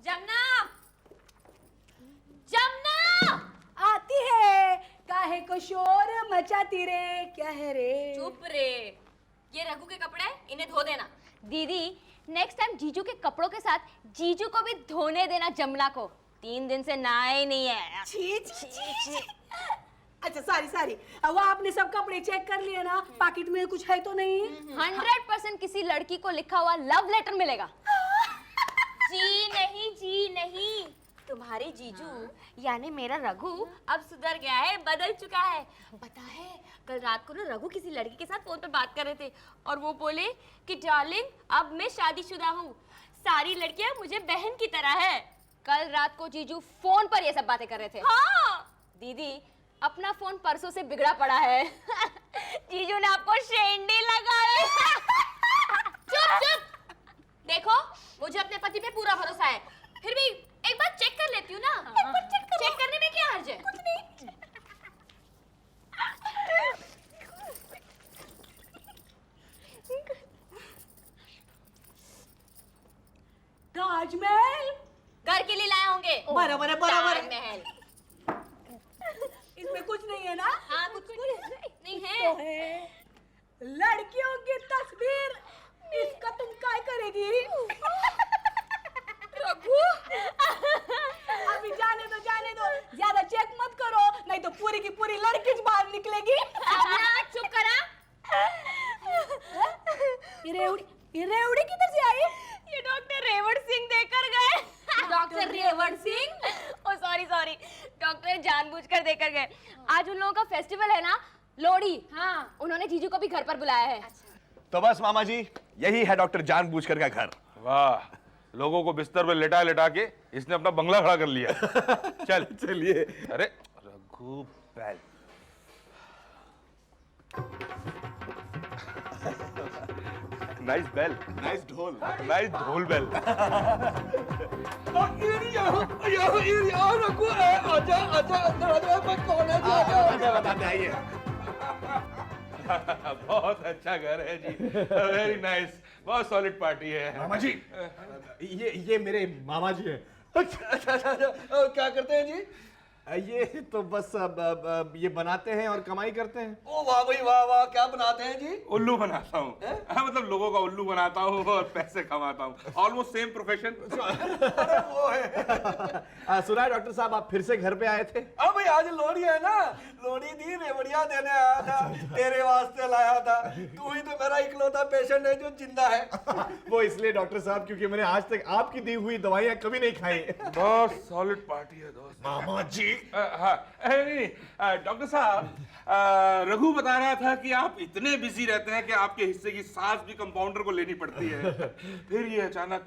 जमुना, जमुना आती है, काहे को शोर मचाती रे, क्या है रे? चुप रे। ये रघु के कपड़े, इन्हें धो देना। दीदी नेक्स्ट टाइम जीजू के कपड़ों के साथ जीजू को भी धोने देना जमुना को। 3 दिन से नहाया ही नहीं है। छी छी छी। अच्छा सारी वो आपने सब कपड़े चेक कर लिए ना? पैकेट में कुछ है तो नहीं? 100% किसी लड़की को लिखा हुआ लव लेटर मिलेगा। जी नहीं, तुम्हारे जीजू यानी मेरा रघु अब सुधर गया है, बदल चुका है। पता है कल रात को ना रघु किसी लड़की के साथ फोन पे बात कर रहे थे और वो बोले कि डार्लिंग अब मैं शादीशुदा हूँ, सारी लड़कियां मुझे बहन की तरह है। कल रात को जीजू फोन पर ये सब बातें कर रहे थे। हाँ दीदी अपना फोन परसों से बिगड़ा पड़ा है। जीजू ने आपको शेंडी लगाई। चुप। देखो मुझे अपने पति पे पूरा भरोसा है, फिर भी एक बार चेक कर लेती हूँ ना। एक बार चेक करने में क्या हर्ज है? कुछ नहीं। ताजमहल घर के लिए लाए होंगे। बराबर ताजमहल। इसमें कुछ नहीं है ना? हाँ कुछ नहीं तो है। है लड़कियों की तस्वीर, इसका तुम क्या करेगी? रघु अभी जाने दो, ज्यादा चेक मत करो, नहीं तो पूरी की पूरी लड़की बाहर निकलेगी। चुप करा। ये रेवड़ी किधर से आई? ये डॉक्टर रेवड़ सिंह देकर गए। डॉक्टर रेवड़ सिंह? ओ सॉरी डॉक्टर जानबूझकर देकर गए। आज उन लोगों का फेस्टिवल है ना, लोहड़ी। हाँ उन्होंने जीजू को भी घर पर बुलाया है। तो बस मामा जी यही है डॉक्टर जानबूझकर का घर। वाह, लोगों को बिस्तर पे लेटा के इसने अपना बंगला खड़ा कर लिया। चल चलिए। अरे रघु बैल। नाइस बेल, नाइस ढोल। नाइस ढोल बेल। बताते आइए। बहुत अच्छा घर है जी, वेरी नाइस, बहुत सॉलिड पार्टी है। मामा जी ये मेरे मामा जी हैं। क्या करते हैं जी? ये तो बस ये बनाते हैं और कमाई करते हैं। ओ वाह भाई वाह, क्या बनाते हैं जी? उल्लू बनाता हूँ। मतलब लोगों का उल्लू बनाता हूँ और पैसे कमाता हूँ। Almost same profession. अरे वो है। सुना है डॉक्टर साहब आप फिर से घर पे आए थे? अब भाई आज लोहड़ी है ना, लोहड़ी दी रेवड़िया देने आया था, तेरे वास्ते लाया था। तू ही तो मेरा इकलौता पेशेंट है जो जिंदा है। वो इसलिए डॉक्टर साहब क्योंकि मैंने आज तक आपकी दी हुई दवाइयाँ कभी नहीं खाई। बहुत सॉलिड पार्टी है दोस्त। मामा जी हाँ नहीं, डॉक्टर साहब रघु बता रहा था कि आप इतने बिजी रहते हैं कि आपके हिस्से की सास भी कंपाउंडर को लेनी पड़ती है। फिर ये अचानक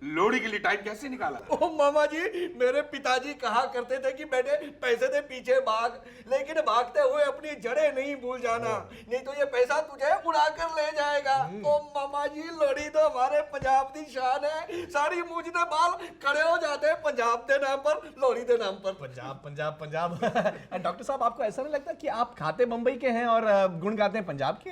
लोहड़ी के लिए टाइम कैसे निकाला? ओ मामा जी, मेरे पिताजी कहा करते थे कि बेटे पैसे दे पीछे भाग, लेकिन भागते हुए अपनी जड़ें नहीं भूल जाना, नहीं तो ये पैसा तुझे उड़ा कर ले जाएगा। ओ मामा जी, लोहड़ी तो हमारे पंजाब की शान है, सारी मूंछते बाल खड़े हो जाते हैं पंजाब के नाम पर, लोहड़ी के नाम पर। पंजाब। डॉक्टर साहब आपको ऐसा नहीं लगता कि आप खाते मुंबई के हैं और गुण गाते हैं पंजाब के?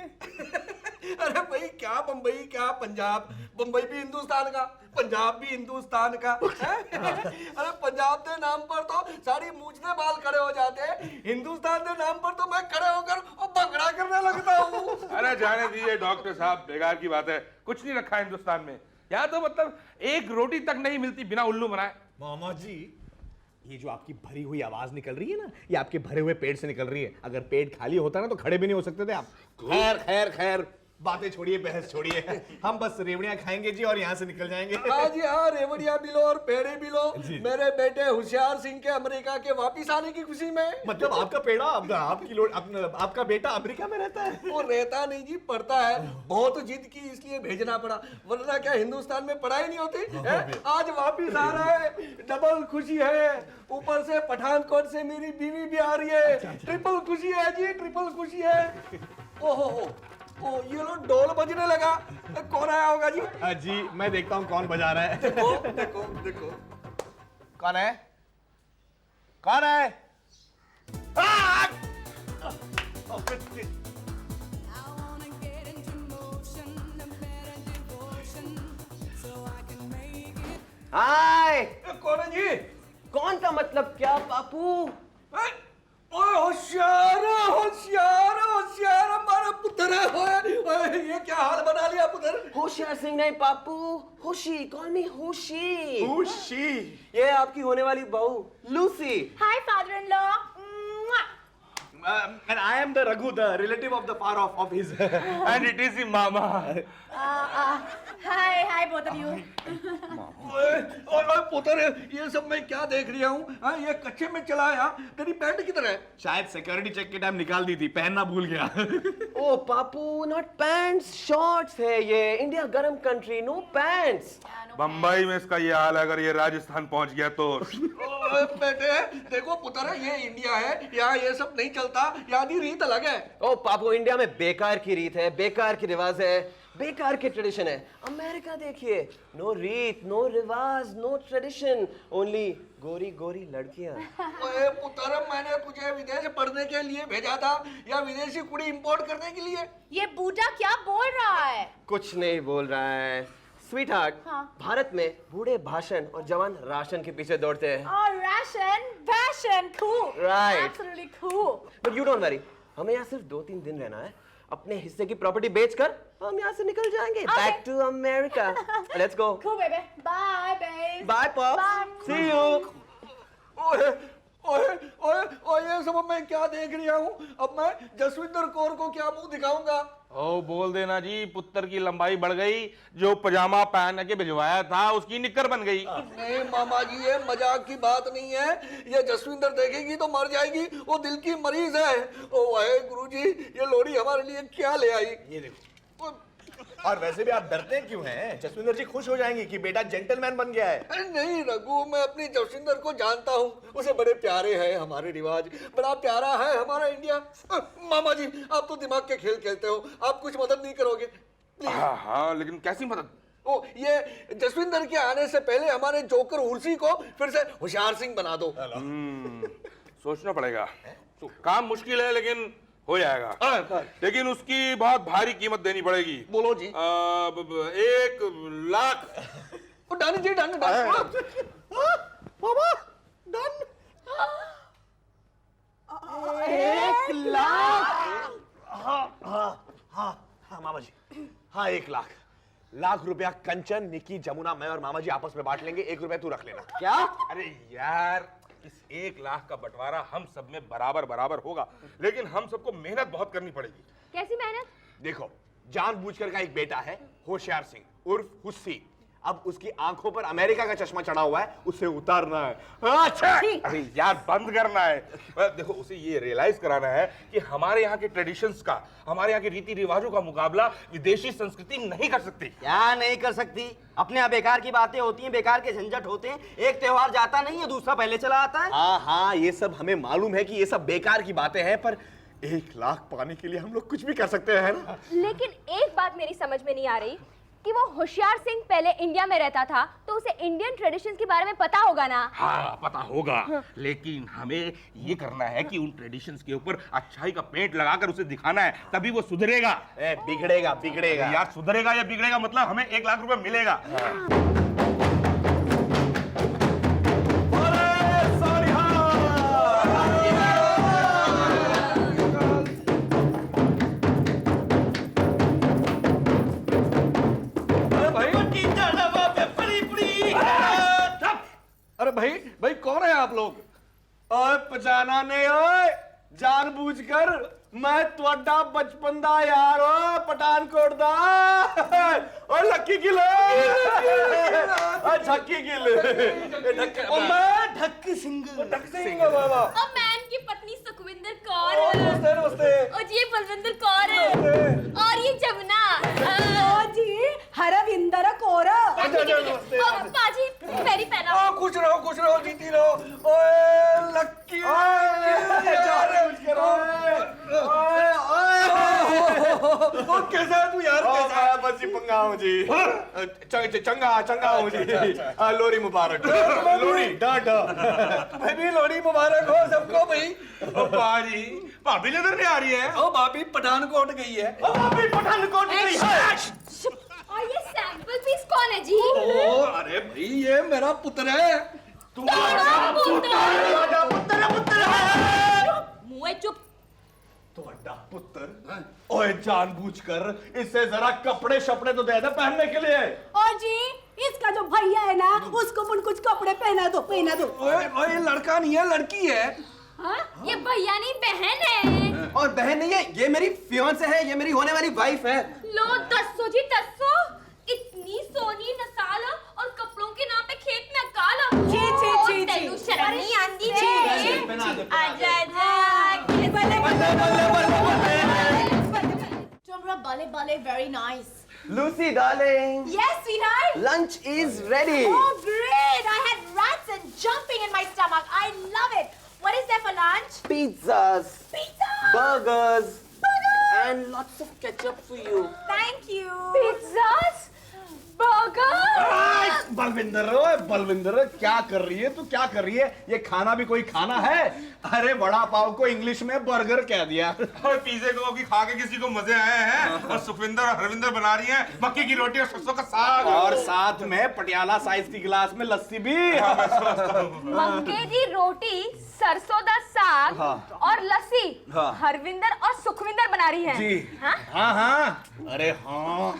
अरे भाई क्या बंबई क्या पंजाब, बंबई भी हिंदुस्तान का, पंजाब भी हिंदुस्तान का है? अरे पंजाब के नाम पर तो सारी मूंछते बाल खड़े हो जाते हैं, हिंदुस्तान के नाम पर तो मैं खड़े होकर भंगड़ा करने लगता हूँ। अरे जाने दीजिए डॉक्टर साहब, बेकार की बात है, कुछ नहीं रखा हिंदुस्तान में। यहाँ तो मतलब एक रोटी तक नहीं मिलती बिना उल्लू बनाए। मामा जी ये जो आपकी भरी हुई आवाज निकल रही है ना, ये आपके भरे हुए पेट से निकल रही है। अगर पेट खाली होता ना तो खड़े भी नहीं हो सकते थे आप। खैर बातें छोड़िए, बहस छोड़िए, हम बस रेवड़ियां खाएंगे जी और यहाँ से निकल जाएंगे। हाँ जी हाँ, रेवड़िया भी लो और पेड़े भी लो, मेरे बेटे होशियार सिंह के अमेरिका के वापिस आने की खुशी में। मतलब आपका पेड़ा आपका बेटा अमेरिका में रहता है? वो रहता नहीं जी, पढ़ता है, बहुत जिद की इसलिए भेजना पड़ा, वरना क्या हिंदुस्तान में पढ़ाई नहीं होती है? आज वापिस आ रहा है, डबल खुशी है, ऊपर से पठानकोट से मेरी बीवी भी आ रही है, ट्रिपल खुशी है जी, ट्रिपल खुशी है। ओहो ओ ये लो ढोल बजने लगा, कौन आया होगा जी? जी मैं देखता हूँ कौन बजा रहा है। देखो कौन है? हाय कौन है जी? कौन का मतलब क्या पापू? ओए होशियार होशियार होशियार, हमारा पुत्र है। ओए ये क्या हाल बना लिया पुत्र? होशियार सिंह नहीं पापू, होशी, कॉल मी होशी। खुशी। ये आपकी होने वाली बहू Lucy. Hi father in law. And I am the Raghu, the relative of the far off of his. And it is the mama. Hi both of you. ओए पुत्र, ये सब मैं क्या देख रहा हूँ? हाँ, ये कच्चे में चला आया। तेरी पैंट किधर है? शायद सिक्योरिटी चेक के टाइम निकाल दी थी, पहनना भूल गया। ओ पापू, नॉट पैंट्स, शॉर्ट्स है ये। इंडिया गर्म कंट्री, नो पैंट्स। बम्बई में इसका ये हाल है, अगर ये राजस्थान पहुंच गया तो। ओए बेटे, देखो पुत्र, ये इंडिया है, यहाँ ये सब नहीं चलता, यहाँ की रीत अलग है। ओ पापू, इंडिया में बेकार की रीत है, बेकार की रिवाज है, बेकार की ट्रेडिशन है। अमेरिका देखिए, नो रीत, नो रिवाज, नो ट्रेडिशन, ओनली गोरी गोरी लड़कियां। ओए पुत्र, मैंने तुझे विदेश पढ़ने के लिए भेजा था या विदेशी कुड़ी इंपोर्ट करने के लिए? ये बूढ़ा क्या बोल रहा है? कुछ नहीं बोल रहा है स्वीट हार्ट। भारत में बूढ़े भाषण और जवान राशन के पीछे दौड़ते हैं। और ration fashion cool, Right. Absolutely cool. But you don't worry, हमें यहाँ सिर्फ 2-3 दिन रहना है। अपने हिस्से की प्रॉपर्टी बेचकर हम यहाँ से निकल जाएंगे। Back to America. Let's go. Cool baby, bye babe. Bye pop, see you. ओए ओए ओए ओए, ये सब मैं क्या देख रहा हूँ? अब मैं जसविंदर कौर को क्या मुंह दिखाऊंगा? ओ बोल देना जी, पुत्र की लंबाई बढ़ गई, जो पजामा पहन के भिजवाया था उसकी निक्कर बन गई। नहीं मामा जी, ये मजाक की बात नहीं है। ये जसविंदर देखेगी तो मर जाएगी, वो दिल की मरीज है। ओ वाहे गुरुजी, ये लोड़ी हमारे लिए क्या ले आई? ये देखो। और वैसे भी आप डरते क्यों हैं? जसविंदर जी खुश हो जाएंगे कि बेटा जेंटलमैन बन गया है। अरे नहीं रघु, मैं अपनी जसविंदर को जानता हूँ, उसे बड़े प्यारे हैं हमारे रिवाज, बड़ा प्यारा है हमारा इंडिया। मामा जी, आप तो दिमाग के खेल खेलते हो, आप कुछ मदद नहीं करोगे? हाँ हाँ, लेकिन कैसी मदद? ओ, ये जसविंदर के आने से पहले हमारे जोकर उर्सी को फिर से होशियार सिंह बना दो। सोचना पड़ेगा। काम मुश्किल है लेकिन हो जाएगा, लेकिन उसकी बहुत भारी कीमत देनी पड़ेगी। बोलो जी। 1 लाख। डन जी, डन डन। बाबा, डन। 1 लाख। हाँ मामा जी, हाँ 1 लाख रुपया कंचन, निकी, जमुना, मैं और मामा जी आपस में बांट लेंगे। 1 रुपया तू रख लेना। क्या? अरे यार, इस 1 लाख का बंटवारा हम सब में बराबर बराबर होगा, लेकिन हम सबको मेहनत बहुत करनी पड़ेगी। कैसी मेहनत? देखो, जानबूझकर का एक बेटा है होशियार सिंह उर्फ हुस्सी। अब उसकी आंखों पर अमेरिका का चश्मा चढ़ा हुआ है, उसे उतारना है। अच्छा, अरे यार, बंद करना है। देखो, उसे ये रियलाइज कराना है कि हमारे यहाँ के ट्रेडिशंस का, हमारे यहाँ के रीति रिवाजों का मुकाबला विदेशी संस्कृति नहीं कर सकती। क्या नहीं कर सकती? अपने यहाँ बेकार की बातें होती हैं, बेकार के झंझट होते हैं। एक त्योहार जाता नहीं है, दूसरा पहले चला आता है। हाँ, ये सब हमें मालूम है कि ये सब बेकार की बातें हैं, पर 1 लाख पाने के लिए हम लोग कुछ भी कर सकते हैं ना। लेकिन एक बात मेरी समझ में नहीं आ रही कि वो होशियार सिंह पहले इंडिया में रहता था, तो उसे इंडियन ट्रेडिशंस के बारे में पता होगा ना? हाँ, पता होगा, लेकिन हमें ये करना है कि उन ट्रेडिशंस के ऊपर अच्छाई का पेंट लगाकर उसे दिखाना है, तभी वो सुधरेगा। बिगड़ेगा यार, सुधरेगा या बिगड़ेगा मतलब हमें 1 लाख रुपए मिलेगा। अरे भाई कौन है आप लोग? ओए पहचाना नहीं? ओए जानबूझकर मैं ਤੁਹਾਡਾ बचपन दा यार हो, पठानकोट दा। ओए लक्की गिल, ओए झक्की गिल, और मैं ढक्की सिंह बाबा। और मैन की पत्नी सुखविंदर कौर। नमस्ते नमस्ते। और ये बलविंदर कौर है। और ये जमुना। ओ जी, हरविंदर कौर। नमस्ते। और पाजी मेरी पहना। खुश रहो जीती रहो। ओए लक्की, कैसा है तू यार? कैसा है? बस ये पंगा हूँ जी। चंगा हूँ जी। लोरी मुबारक। लोरी डांट। तुम्हें भी लोहड़ी मुबारक हो सबको भाई। पाजी, भाभी नजर नहीं आ रही है। ओ भाभी पठानकोट गई है। पठानकोट गई है। और ये सैंपल पीस कौन है जी? ओ अरे भाई, ये मेरा पुत्र है। मुँह चुप। तुम्हारा पुत्र, ओए जानबूझकर इससे जरा कपड़े शपड़े तो दे दे पहनने के लिए। और जी इसका जो भैया है ना उसको कुछ कपड़े पहना दो ओए ओए, ये लड़का नहीं है, लड़की है। ये भैया नहीं बहन है। और बहन नहीं है, ये मेरी फियांसे है, ये मेरी होने वाली वाइफ है। लो 10 जी 10, इतनी सोनी नसाला और कपड़ों के नाम पे खेत में अकाला। छी। तेनू शर्म नहीं आंदी छी। रे। आजा तुमरा बले very nice. Lucy, darling, Yes, sweetheart. lunch is ready. Oh, great! I had rats and jumping in my stomach. I love it. What is there for lunch? Pizzas, Pizza. burgers, and lots of ketchup for you. Thank you. Pizzas, burger. Balwinder, ओए बलविंदर, क्या कर रही है तू, क्या कर रही है? ये खाना भी कोई खाना है? अरे वड़ा पाव को इंग्लिश में बर्गर कह दिया। और पिज्जे को कि खा के किसी को मजे आए हैं, और सुखविंदर और हरविंदर बना रही हैं मक्के की रोटी और सरसों का साग, और साथ में पटियाला साइज की गिलास में लस्सी भी। मक्के दी रोटी, सरसों दा साग हाँ। और लस्सी हाँ। हरविंदर और सुखविंदर बना रही है। जी हाँ? हाँ, अरे हाँ।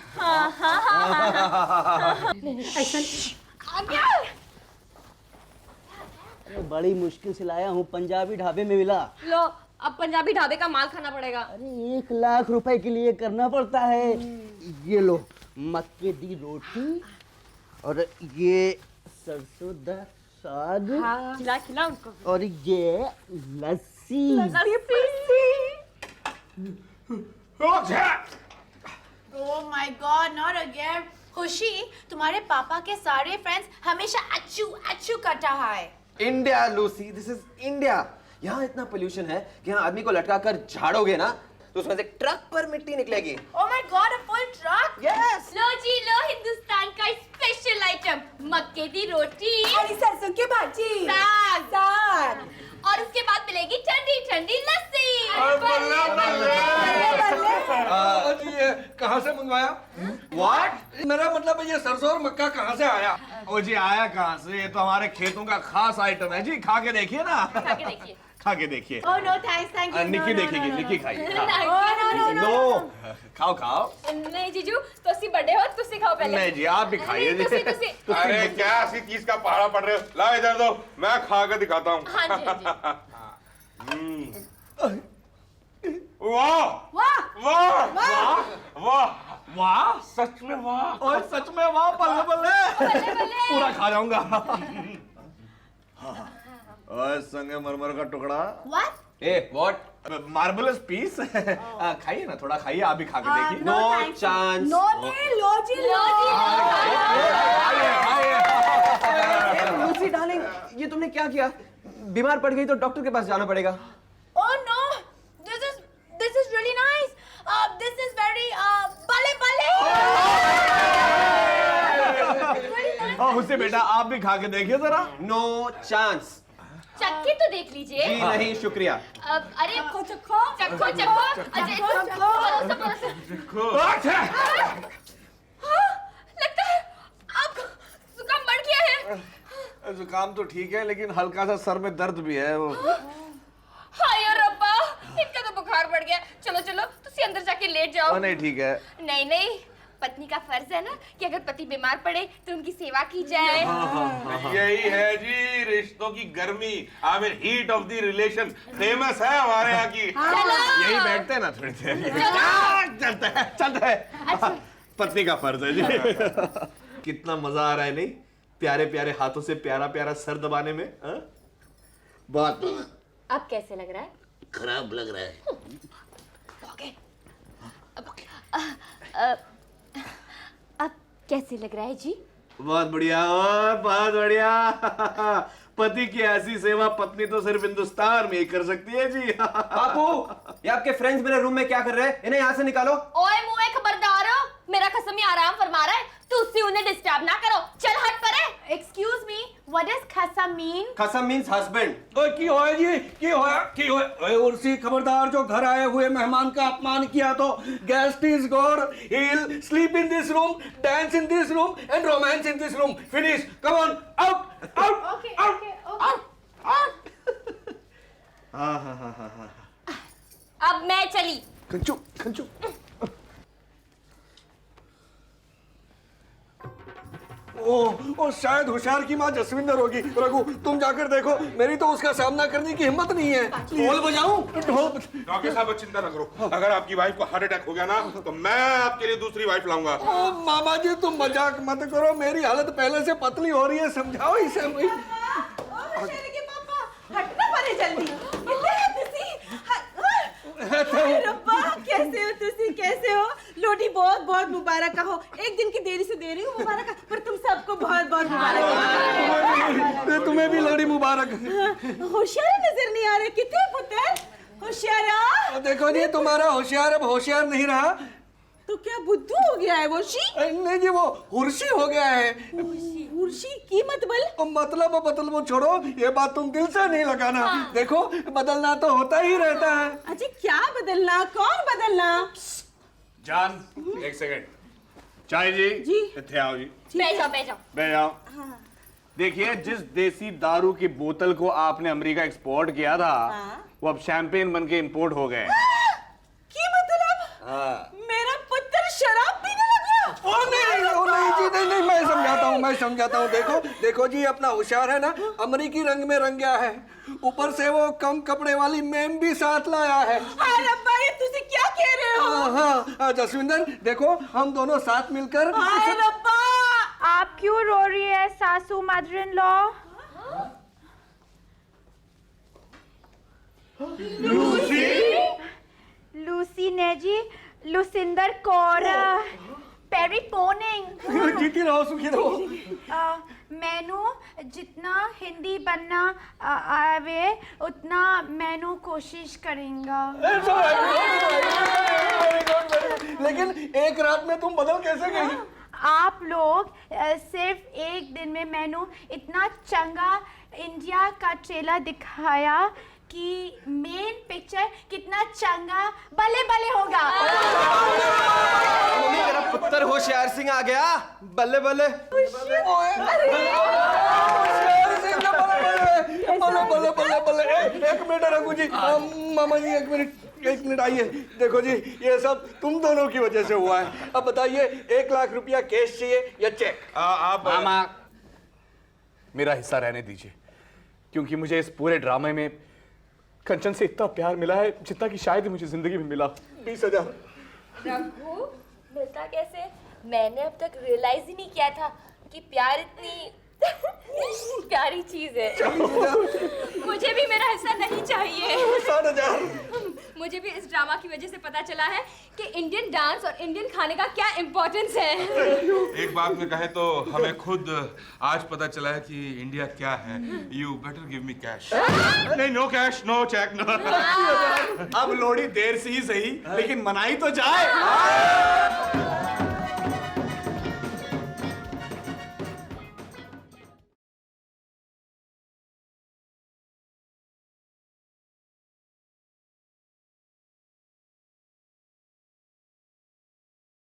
बड़ी मुश्किल से लाया हूँ, पंजाबी ढाबे में मिला। लो अब पंजाबी ढाबे का माल खाना पड़ेगा। अरे 1 लाख रुपए के लिए करना पड़ता है। ये लो मक्के दी रोटी और ये सरसों दा साग खिला उनको। और ये लस्सी। Oh my God, not again. खुशी, तुम्हारे पापा के सारे फ्रेंड्स हमेशा अच्छू अच्छू कर रहा है। India Lucy, this is India. यहाँ इतना पोल्यूशन है कि यहाँ आदमी को लटका कर झाड़ोगे ना तो उसमें से ट्रक पर मिट्टी निकलेगी। Oh my God, a full truck? Yes. लो जी लो, हिंदुस्तान का स्पेशल आइटम मक्के दी रोटी और सरसों की भाजी। साग साग। और उसके बाद मिलेगी ठंडी ठंडी लस्सी। जी ये कहाँ से मंगवाया? What? मेरा मतलब है ये सरसों और मक्का कहाँ से आया? ओ जी आया कहाँ से? ये तो हमारे खेतों का खास आइटम है जी, खा के देखिए ना। खा के देखिए। खा के देखिए। Oh no, thank you. Nikki देखेगी, निक्की खाइए। Oh no. नो, खाओ खाओ। नहीं जीजू, तुसी बड़े हो, तुसी खाओ पहले। नहीं जी, आप भी खाइए जी। तुसी। अरे क्या ऐसी चीज का पहाड़ा पड़ रहे हो, ला इधर दो, मैं खा के दिखाता हूँ। हाँ जी हाँ जी। वाह वाह वाह वाह वाह, वाह, सच में वाह। और सच में वाह, बल्ले बल्ले। पूरा खा जाऊंगा। और संगमरमर का टुकड़ा। What? ए व्हाट? Marbles piece. खाइए ना, थोड़ा खाइए, आप भी खा के देखिए। No, No thank you. chance. No, नहीं, लो जी लो। लूसी डार्लिंग, ये तुमने क्या किया? बीमार पड़ गई तो डॉक्टर के पास जाना पड़ेगा। Oh no, this is really nice. This is very बले बले। हुस्से बेटा, आप भी खा के देखिए जरा। No chance. चक्के तो देख लीजिए। जी नहीं शुक्रिया। अरे चखो चखो। चक्को चक्को। अच्छा, लगता है आपको जुकाम बढ़ गया है। जुकाम तो ठीक है, लेकिन हल्का सा सर में दर्द भी है। वो हाय रब्बा, इनका तो बुखार बढ़ गया। चलो चलो, तुसी अंदर जाके लेट जाओ। नहीं ठीक है। नहीं नहीं, पत्नी का फर्ज है ना कि अगर पति बीमार पड़े तो उनकी सेवा की जाए। यही है जी रिश्तों की गर्मी, I mean heat of the relation, famous है हमारे यहाँ की। यही बैठते हैं ना थोड़ी देर। चलते हैं। पत्नी का फर्ज है जी। कितना मजा आ रहा है नहीं, प्यारे प्यारे हाथों से प्यारा प्यारा सर दबाने में। बात अब कैसे लग रहा है? खराब लग रहा है। अब कैसे लग रहा है जी? बहुत बढ़िया, बहुत बढ़िया। पति की ऐसी सेवा पत्नी तो सिर्फ हिंदुस्तान में ही कर सकती है जी। बापू, ये आपके फ्रेंड्स मेरे रूम में क्या कर रहे हैं? इन्हें यहाँ से निकालो। ओए मुए खबरदार हो, मेरा कसम आराम फरमा रहा है, तू उससे उन्हें डिस्टर्ब ना करो। चल हट परे। Excuse me, what does khasam mean? खसम मीन्स हस्बैंड। ओए की होया जी, की होया। ओए उर्सी, खबरदार, जो घर आए हुए मेहमान का अपमान किया तो guest is God, he will sleep in this room, dance in this room and romance in this room. Finish, come on, out out Okay, out. okay. Kanchu Kanchu. ओ शायद होशियार की माँ जसविंदर होगी। रघु तुम जाकर देखो, मेरी तो उसका सामना करने की हिम्मत नहीं है। ढोल बजाऊं? डॉक्टर साहब चिंता न करो, अगर आपकी वाइफ को हार्ट अटैक हो गया ना तो मैं आपके लिए दूसरी वाइफ लाऊंगा। ओ मामा जी तुम मजाक मत करो, मेरी हालत पहले से पतली हो रही है, समझाओ इसे। हटना पड़े जल्दी। रब्बा कैसे हो तुसी, कैसे हो? लोडी बहुत बहुत मुबारक कहो। एक दिन की देरी से दे रही हूँ मुबारक, पर तुम सबको बहुत बहुत मुबारक। तुम्हें भी लोडी मुबारक। होशियार नजर नहीं आ रहे, कितने पुत्र होशियारा। देखो जी तुम्हारा होशियार अब होशियार नहीं रहा। तो क्या बुद्धू हो गया है वो? नहीं जी वो हुर्शी हो गया है। हुर्शी की मतलब छोड़ो, ये बात तुम दिल से नहीं लगाना। देखो बदलना तो होता ही रहता है। अजय क्या बदलना, कौन बदलना? जान एक सेकंड, चाय जी जी। इत्थे आओ जी। बैठ जाओ। देखिए जिस देसी दारू की बोतल को आपने अमेरिका एक्सपोर्ट किया था वो अब शैंपेन बन के इंपोर्ट हो गए। की मतलब? मेरा पुत्र शराब पीने लग गया? ओ नहीं जी नहीं, मैं समझाता हूँ। देखो जी अपना होशियार है ना, अमेरिकी रंग में रंग गया है, ऊपर से वो कम कपड़े वाली मैम भी साथ लाया है। अरे अब्बा ये तुझे क्या कह रहे हो? हाँ जसविंदर देखो हम दोनों साथ मिलकर। अरे अब्बा आप क्यों रो रही है सासू मदर इन लॉ? लूसी ने जी, लुसिंदर कौर पेरी पोनिंग। जीती रहो सुखी रहो। मैनू जितना हिंदी बनना आवे उतना मैनू कोशिश करेंगा। लेकिन एक रात में तुम बदल कैसे गई? आप लोग सिर्फ एक दिन में मैनू इतना चंगा इंडिया का ट्रेलर दिखाया कि मेन पिक्चर कितना चंगा बल्ले बल्ले होगा। मम्मी मेरा पुत्र होशियार सिंह आ गया, बल्ले बल्ले। एक मिनट रघु जी, मामा जी एक मिनट आइए। देखो जी ये सब तुम दोनों की वजह से हुआ है। अब बताइए 1 लाख रुपया कैश चाहिए या चेक? आप मामा मेरा हिस्सा रहने दीजिए, क्योंकि मुझे इस पूरे ड्रामे में कंचन से इतना प्यार मिला है जितना कि शायद ही मुझे जिंदगी में मिला। 20,000। रघु मिलता कैसे? मैंने अब तक रियलाइज ही नहीं किया था कि प्यार इतनी प्यारी चीज है। मुझे भी मेरा हिस्सा नहीं चाहिए। 60,000। मुझे भी इस ड्रामा की वजह से पता चला है कि इंडियन डांस और इंडियन खाने का क्या इम्पोर्टेंस है। एक बात में कहे तो हमें खुद आज पता चला है कि इंडिया क्या है। You better give me cash. नहीं no cash no cheque no. अब लोड़ी देर से ही सही लेकिन मनाई तो जाए।